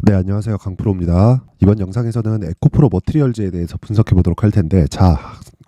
네, 안녕하세요. 강프로입니다. 이번 영상에서는 에코프로 머티리얼즈에 대해서 분석해 보도록 할 텐데, 자,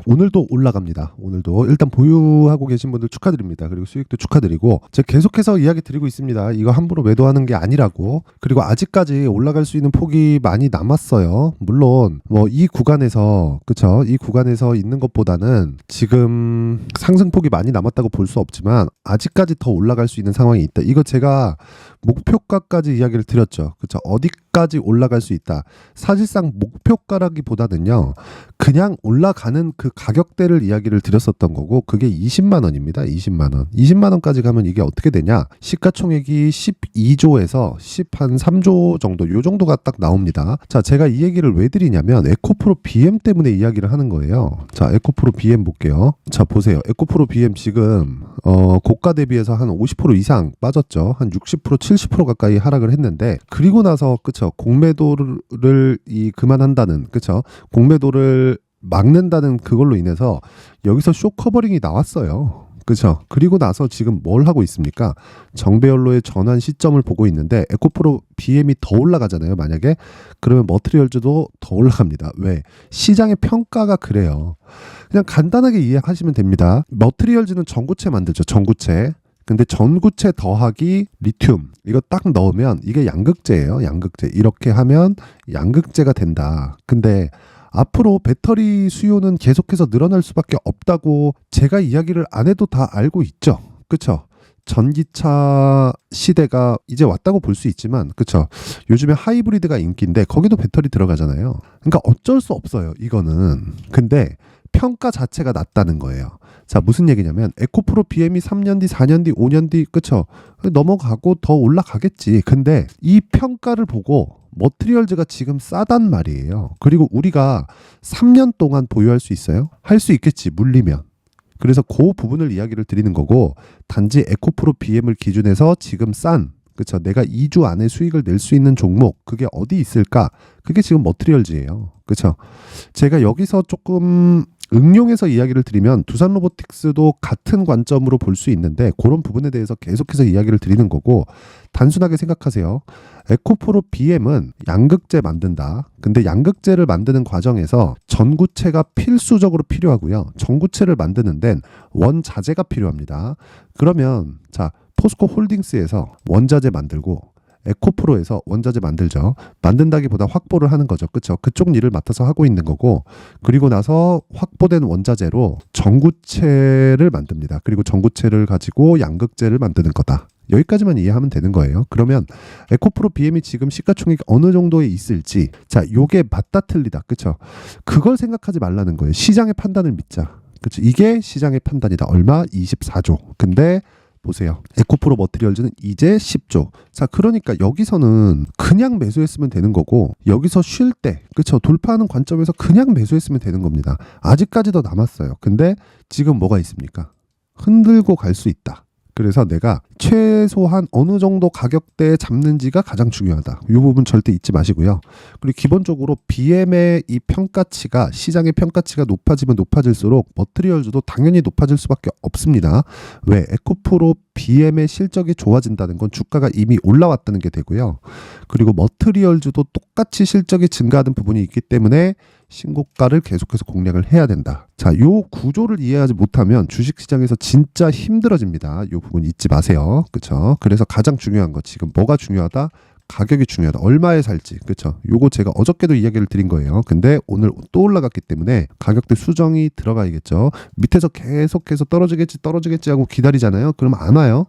오늘도 올라갑니다. 오늘도 일단 보유하고 계신 분들 축하드립니다. 그리고 수익도 축하드리고, 제가 계속해서 이야기 드리고 있습니다. 이거 함부로 매도하는 게 아니라고. 그리고 아직까지 올라갈 수 있는 폭이 많이 남았어요. 물론 뭐 이 구간에서, 그쵸, 이 구간에서 있는 것보다는 지금 상승폭이 많이 남았다고 볼 수 없지만 아직까지 더 올라갈 수 있는 상황이 있다. 이거 제가 목표가까지 이야기를 드렸죠. 그쵸, 어디까지 올라갈 수 있다. 사실상 목표가라기보다는요, 그냥 올라가는 그 가격대를 이야기를 드렸었던 거고, 그게 20만 원입니다. 20만 원. 20만 원까지 가면 이게 어떻게 되냐? 시가총액이 12조에서 13조 정도, 요 정도가 딱 나옵니다. 자, 제가 이 얘기를 왜 드리냐면 에코프로 BM 때문에 이야기를 하는 거예요. 자, 에코프로 BM 볼게요. 자, 보세요. 에코프로 BM 지금 고가 대비해서 한 50% 이상 빠졌죠. 한 60%, 70% 가까이 하락을 했는데, 그리고 나서 그쵸, 공매도를 그만한다는, 그쵸, 공매도를 막는다는 그걸로 인해서 여기서 쇼 커버링이 나왔어요. 그쵸. 그리고 나서 지금 뭘 하고 있습니까? 정배열로의 전환 시점을 보고 있는데, 에코프로 BM이 더 올라가잖아요. 만약에 그러면 머티리얼즈도 더 올라갑니다. 왜? 시장의 평가가 그래요. 그냥 간단하게 이해하시면 됩니다. 머티리얼즈는 전구체 만들죠. 전구체. 근데 전구체 더하기 리튬, 이거 딱 넣으면 이게 양극재예요. 양극재. 이렇게 하면 양극재가 된다. 근데 앞으로 배터리 수요는 계속해서 늘어날 수밖에 없다고 제가 이야기를 안 해도 다 알고 있죠. 그쵸? 전기차 시대가 이제 왔다고 볼 수 있지만, 그쵸, 요즘에 하이브리드가 인기인데 거기도 배터리 들어가잖아요. 그러니까 어쩔 수 없어요, 이거는. 근데 평가 자체가 낮다는 거예요. 자, 무슨 얘기냐면 에코프로 BM이 3년 뒤, 4년 뒤, 5년 뒤, 그쵸, 넘어가고 더 올라가겠지. 근데 이 평가를 보고 머티리얼즈가 지금 싸단 말이에요. 그리고 우리가 3년 동안 보유할 수 있어요? 할 수 있겠지, 물리면. 그래서 그 부분을 이야기를 드리는 거고, 단지 에코프로 BM을 기준해서 지금 싼, 그쵸, 내가 2주 안에 수익을 낼 수 있는 종목, 그게 어디 있을까? 그게 지금 머티리얼즈예요. 그쵸? 제가 여기서 조금 응용해서 이야기를 드리면 두산 로보틱스도 같은 관점으로 볼 수 있는데, 그런 부분에 대해서 계속해서 이야기를 드리는 거고, 단순하게 생각하세요. 에코프로 BM은 양극재 만든다. 근데 양극재를 만드는 과정에서 전구체가 필수적으로 필요하고요. 전구체를 만드는 데는 원자재가 필요합니다. 그러면 자, 포스코 홀딩스에서 원자재 만들고 에코프로에서 원자재 만들죠. 만든다기보다 확보를 하는 거죠. 그렇죠? 그쪽 일을 맡아서 하고 있는 거고, 그리고 나서 확보된 원자재로 전구체를 만듭니다. 그리고 전구체를 가지고 양극재를 만드는 거다. 여기까지만 이해하면 되는 거예요. 그러면 에코프로 BM이 지금 시가총액이 어느 정도에 있을지, 자, 요게 맞다 틀리다, 그렇죠? 그걸 생각하지 말라는 거예요. 시장의 판단을 믿자. 그렇죠? 이게 시장의 판단이다. 얼마? 24조. 근데 보세요. 에코프로 머티리얼즈는 이제 10조. 자, 그러니까 여기서는 그냥 매수했으면 되는 거고, 여기서 쉴 때, 그쵸, 돌파하는 관점에서 그냥 매수했으면 되는 겁니다. 아직까지 더 남았어요. 근데 지금 뭐가 있습니까? 흔들고 갈 수 있다. 그래서 내가 최소한 어느 정도 가격대에 잡는지가 가장 중요하다. 이 부분 절대 잊지 마시고요. 그리고 기본적으로 BM의 이 평가치가, 시장의 평가치가 높아지면 높아질수록 머티리얼즈도 당연히 높아질 수밖에 없습니다. 왜? 에코프로 BM의 실적이 좋아진다는 건 주가가 이미 올라왔다는 게 되고요. 그리고 머티리얼즈도 똑같이 실적이 증가하는 부분이 있기 때문에 신고가를 계속해서 공략을 해야 된다. 자, 요 구조를 이해하지 못하면 주식시장에서 진짜 힘들어집니다. 요 부분 잊지 마세요. 그쵸? 그래서 가장 중요한 거, 지금 뭐가 중요하다? 가격이 중요하다. 얼마에 살지. 그쵸? 요거 제가 어저께도 이야기를 드린 거예요. 근데 오늘 또 올라갔기 때문에 가격대 수정이 들어가야겠죠. 밑에서 계속해서 떨어지겠지 하고 기다리잖아요. 그러면 안 와요.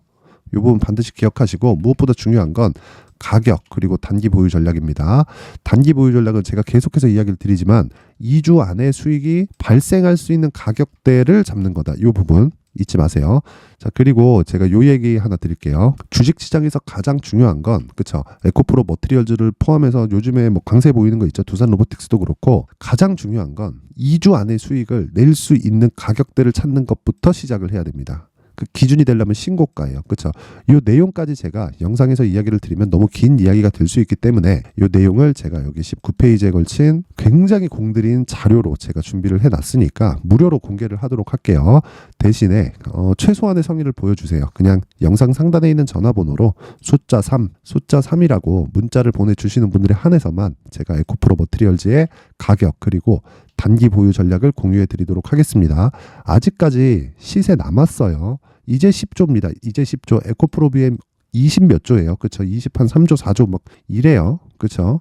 요 부분 반드시 기억하시고, 무엇보다 중요한 건 가격, 그리고 단기 보유 전략입니다. 단기 보유 전략은 제가 계속해서 이야기를 드리지만 2주 안에 수익이 발생할 수 있는 가격대를 잡는 거다. 이 부분 잊지 마세요. 자, 그리고 제가 요 얘기 하나 드릴게요. 주식시장에서 가장 중요한 건, 그쵸, 에코프로 머티리얼즈를 포함해서 요즘에 뭐 강세 보이는 거 있죠. 두산 로보틱스도 그렇고, 가장 중요한 건 2주 안에 수익을 낼 수 있는 가격대를 찾는 것부터 시작을 해야 됩니다. 그 기준이 되려면 신고가예요. 그렇죠? 이 내용까지 제가 영상에서 이야기를 드리면 너무 긴 이야기가 될 수 있기 때문에 이 내용을 제가 여기 19페이지에 걸친 굉장히 공들인 자료로 제가 준비를 해놨으니까 무료로 공개를 하도록 할게요. 대신에 최소한의 성의를 보여주세요. 그냥 영상 상단에 있는 전화번호로 숫자 3이라고 문자를 보내주시는 분들에 한해서만 제가 에코프로 머티리얼즈의 가격 그리고 단기 보유 전략을 공유해 드리도록 하겠습니다. 아직까지 시세 남았어요. 이제 10조입니다. 이제 10조. 에코프로 BM 20 몇 조예요. 그렇죠? 20 한 3조 4조 막 이래요. 그렇죠?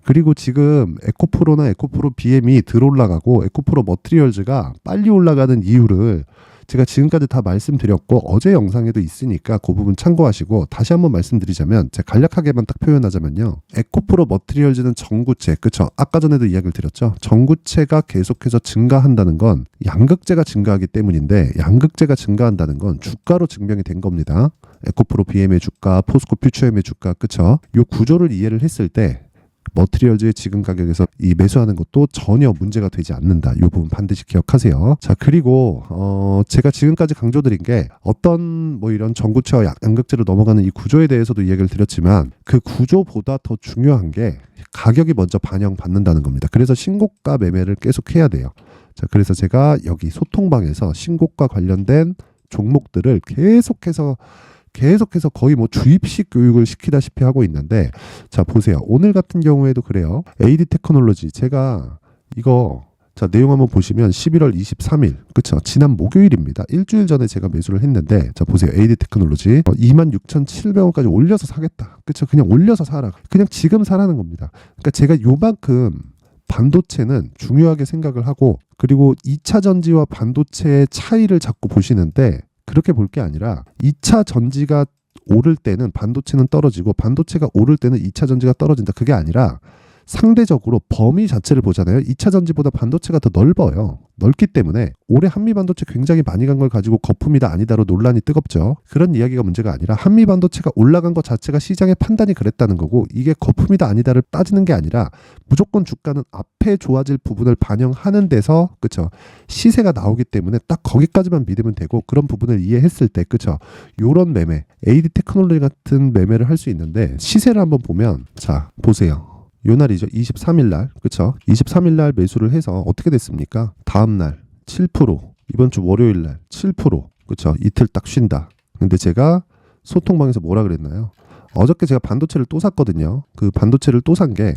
그리고 지금 에코프로나 에코프로 BM이 들 올라가고 에코프로 머티리얼즈가 빨리 올라가는 이유를 제가 지금까지 다 말씀드렸고 어제 영상에도 있으니까 그 부분 참고하시고 다시 한번 말씀드리자면 제가 간략하게만 딱 표현하자면요. 에코프로 머티리얼즈는 전구체, 그쵸? 아까 전에도 이야기를 드렸죠. 전구체가 계속해서 증가한다는 건 양극재가 증가하기 때문인데 양극재가 증가한다는 건 주가로 증명이 된 겁니다. 에코프로 BM의 주가, 포스코 퓨처엠의 주가, 그쵸? 이 구조를 이해를 했을 때 머티리얼즈의 지금 가격에서 이 매수하는 것도 전혀 문제가 되지 않는다. 이 부분 반드시 기억하세요. 자, 그리고 제가 지금까지 강조드린 게 어떤 뭐 이런 전구체와 양극재로 넘어가는 이 구조에 대해서도 이야기를 드렸지만 그 구조보다 더 중요한 게 가격이 먼저 반영받는다는 겁니다. 그래서 신고가 매매를 계속 해야 돼요. 자, 그래서 제가 여기 소통방에서 신고가 관련된 종목들을 계속해서 거의 뭐 주입식 교육을 시키다시피 하고 있는데 자 보세요. 오늘 같은 경우에도 그래요. AD 테크놀로지 제가 이거 자 내용 한번 보시면 11월 23일 그쵸? 지난 목요일입니다. 일주일 전에 제가 매수를 했는데 자 보세요. AD 테크놀로지 26,700원까지 올려서 사겠다. 그쵸? 그냥 올려서 사라. 그냥 지금 사라는 겁니다. 그러니까 제가 요만큼 반도체는 중요하게 생각을 하고 그리고 2차 전지와 반도체의 차이를 자꾸 보시는데 그렇게 볼 게 아니라 2차 전지가 오를 때는 반도체는 떨어지고 반도체가 오를 때는 2차 전지가 떨어진다. 그게 아니라 상대적으로 범위 자체를 보잖아요. 2차 전지보다 반도체가 더 넓어요. 넓기 때문에 올해 한미 반도체 굉장히 많이 간 걸 가지고 거품이다 아니다로 논란이 뜨겁죠. 그런 이야기가 문제가 아니라 한미 반도체가 올라간 것 자체가 시장의 판단이 그랬다는 거고 이게 거품이다 아니다를 따지는 게 아니라 무조건 주가는 앞에 좋아질 부분을 반영하는 데서 그쵸 시세가 나오기 때문에 딱 거기까지만 믿으면 되고 그런 부분을 이해했을 때 그쵸 요런 매매 AD 테크놀로지 같은 매매를 할 수 있는데 시세를 한번 보면 자 보세요. 요 날이죠. 23일 날. 그쵸? 23일 날 매수를 해서 어떻게 됐습니까? 다음 날 7%, 이번 주 월요일 날 7%. 그쵸? 이틀 딱 쉰다. 근데 제가 소통방에서 뭐라 그랬나요? 어저께 제가 반도체를 또 샀거든요. 그 반도체를 또 산 게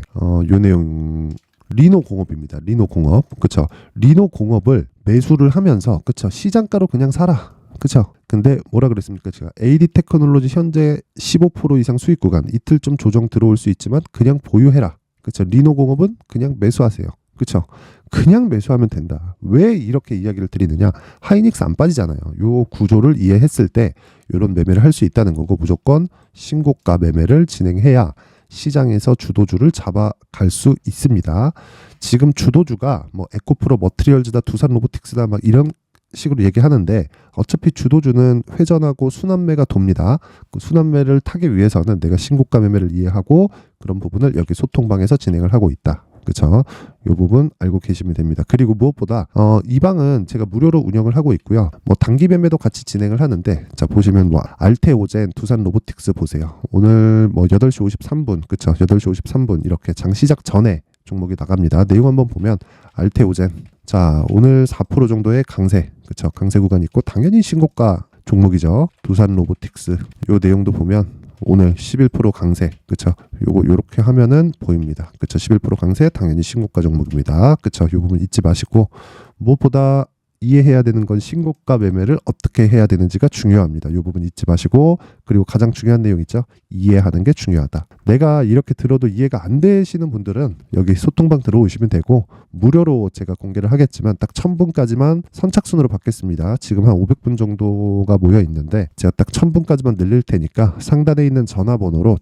요 내용 리노공업입니다. 리노공업. 그쵸? 리노공업을 매수를 하면서 그쵸? 시장가로 그냥 사라. 그쵸? 근데 뭐라 그랬습니까? 제가 AD 테크놀로지 현재 15% 이상 수익 구간 이틀 좀 조정 들어올 수 있지만 그냥 보유해라. 그쵸? 리노공업은 그냥 매수하세요. 그쵸? 그냥 매수하면 된다. 왜 이렇게 이야기를 드리느냐? 하이닉스 안 빠지잖아요. 요 구조를 이해했을 때 이런 매매를 할 수 있다는 거고 무조건 신고가 매매를 진행해야 시장에서 주도주를 잡아갈 수 있습니다. 지금 주도주가 뭐 에코프로 머티리얼즈다 두산 로보틱스다 막 이런 식으로 얘기하는데 어차피 주도주는 회전하고 순환매가 돕니다. 그 순환매를 타기 위해서는 내가 신고가 매매를 이해하고 그런 부분을 여기 소통방에서 진행을 하고 있다. 그렇죠? 이 부분 알고 계시면 됩니다. 그리고 무엇보다 이 방은 제가 무료로 운영을 하고 있고요. 뭐 단기 매매도 같이 진행을 하는데 자 보시면 뭐 알테오젠, 두산 로보틱스 보세요. 오늘 뭐 8시 53분 그렇죠? 8시 53분 이렇게 장 시작 전에 종목이 나갑니다. 내용 한번 보면 알테오젠 자 오늘 4% 정도의 강세 그쵸 강세 구간 있고 당연히 신고가 종목이죠. 두산 로보틱스 요 내용도 보면 오늘 11% 강세 그쵸 요거 요렇게 하면은 보입니다. 그쵸 11% 강세 당연히 신고가 종목입니다. 그쵸 요 부분 잊지 마시고 무엇보다 이해해야 되는 건 신고가 매매를 어떻게 해야 되는지가 중요합니다. 이 부분 잊지 마시고 그리고 가장 중요한 내용 있죠. 이해하는 게 중요하다. 내가 이렇게 들어도 이해가 안 되시는 분들은 여기 소통방 들어오시면 되고 무료로 제가 공개를 하겠지만 딱 1000분까지만 선착순으로 받겠습니다. 지금 한 500분 정도가 모여 있는데 제가 딱 1000분까지만 늘릴 테니까 상단에 있는 전화번호로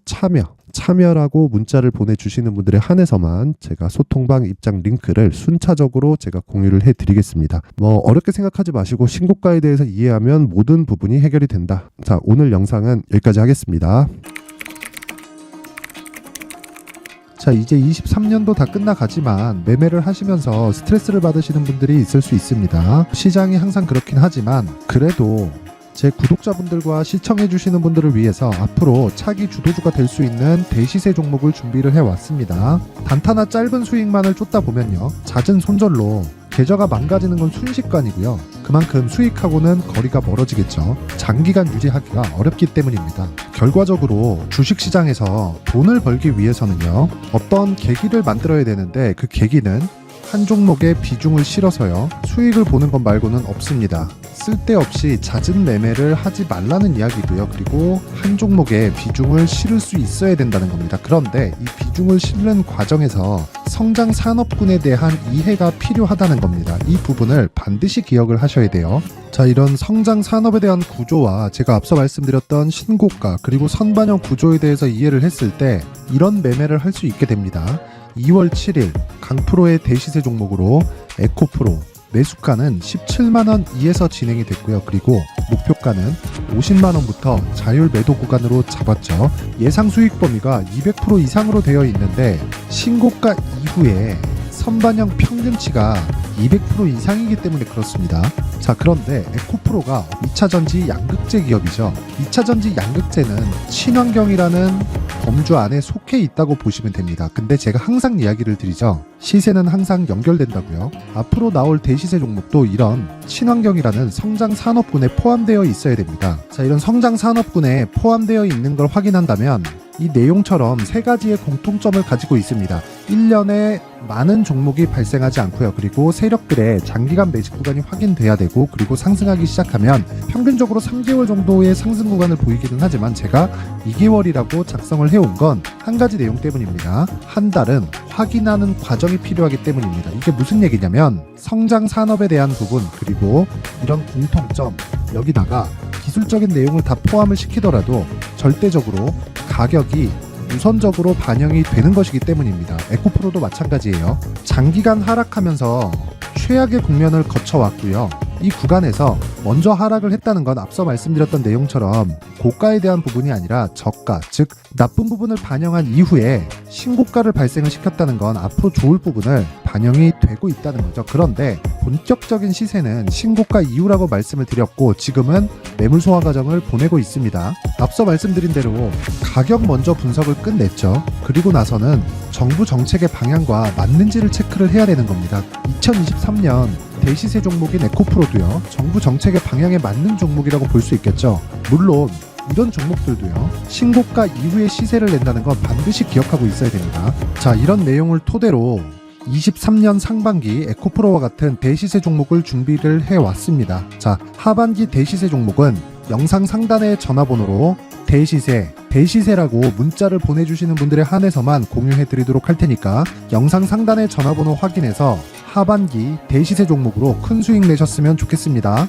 참여라고 문자를 보내주시는 분들에 한해서만 제가 소통방 입장 링크를 순차적으로 제가 공유를 해드리겠습니다. 뭐 어렵게 생각하지 마시고 신고가에 대해서 이해하면 모든 부분이 해결이 된다. 자 오늘 영상은 여기까지 하겠습니다. 자 이제 23년도 다 끝나가지만 매매를 하시면서 스트레스를 받으시는 분들이 있을 수 있습니다. 시장이 항상 그렇긴 하지만 그래도 제 구독자분들과 시청해주시는 분들을 위해서 앞으로 차기 주도주가 될 수 있는 대시세 종목을 준비를 해왔습니다. 단타나 짧은 수익만을 쫓다 보면요, 잦은 손절로 계좌가 망가지는 건 순식간이고요. 그만큼 수익하고는 거리가 멀어지겠죠. 장기간 유지하기가 어렵기 때문입니다. 결과적으로 주식시장에서 돈을 벌기 위해서는요, 어떤 계기를 만들어야 되는데 그 계기는 한 종목에 비중을 실어서요, 수익을 보는 것 말고는 없습니다. 쓸데없이 잦은 매매를 하지 말라는 이야기고요. 그리고 한 종목에 비중을 실을 수 있어야 된다는 겁니다. 그런데 이 비중을 실는 과정에서 성장 산업군에 대한 이해가 필요하다는 겁니다. 이 부분을 반드시 기억을 하셔야 돼요. 자, 이런 성장 산업에 대한 구조와 제가 앞서 말씀드렸던 신고가 그리고 선반영 구조에 대해서 이해를 했을 때 이런 매매를 할 수 있게 됩니다. 2월 7일 강프로의 대시세 종목으로 에코프로 매수가는 17만원 이에서 진행이 됐고요. 그리고 목표가는 50만원부터 자율 매도 구간으로 잡았죠. 예상 수익 범위가 200% 이상으로 되어 있는데 신고가 이후에 선반영 평균치가 200% 이상이기 때문에 그렇습니다. 자, 그런데 에코프로가 2차전지 양극재 기업이죠. 2차전지 양극재는 친환경이라는 범주 안에 속해 있다고 보시면 됩니다. 근데 제가 항상 이야기를 드리죠. 시세는 항상 연결된다고요. 앞으로 나올 대시세 종목도 이런 친환경이라는 성장 산업군에 포함되어 있어야 됩니다. 자, 이런 성장 산업군에 포함되어 있는 걸 확인한다면 이 내용처럼 세 가지의 공통점을 가지고 있습니다. 1년에 많은 종목이 발생하지 않고요. 그리고 세력들의 장기간 매집 구간이 확인돼야 되고, 그리고 상승하기 시작하면 평균적으로 3개월 정도의 상승 구간을 보이기는 하지만 제가 2개월이라고 작성을 해온 건 한 가지 내용 때문입니다. 한 달은 확인하는 과정이 필요하기 때문입니다. 이게 무슨 얘기냐면 성장 산업에 대한 부분, 그리고 이런 공통점, 여기다가 기술적인 내용을 다 포함을 시키더라도 절대적으로 가격이 우선적으로 반영이 되는 것이기 때문입니다. 에코프로도 마찬가지예요. 장기간 하락하면서 최악의 국면을 거쳐왔고요. 이 구간에서 먼저 하락을 했다는 건 앞서 말씀드렸던 내용처럼 고가에 대한 부분이 아니라 저가, 즉 나쁜 부분을 반영한 이후에 신고가를 발생을 시켰다는 건 앞으로 좋을 부분을 반영이 되고 있다는 거죠. 그런데 본격적인 시세는 신고가 이후라고 말씀을 드렸고, 지금은 매물 소화 과정을 보내고 있습니다. 앞서 말씀드린 대로 가격 먼저 분석을 끝냈죠. 그리고 나서는 정부 정책의 방향과 맞는지를 체크를 해야 되는 겁니다. 2023년 대시세 종목인 에코프로도요, 정부 정책의 방향에 맞는 종목이라고 볼 수 있겠죠. 물론 이런 종목들도요, 신고가 이후에 시세를 낸다는 건 반드시 기억하고 있어야 됩니다. 자, 이런 내용을 토대로 23년 상반기 에코프로와 같은 대시세 종목을 준비를 해왔습니다. 자, 하반기 대시세 종목은 영상 상단의 전화번호로 대시세라고 문자를 보내주시는 분들에 한해서만 공유해드리도록 할 테니까 영상 상단의 전화번호 확인해서 하반기 대시세 종목으로 큰 수익 내셨으면 좋겠습니다.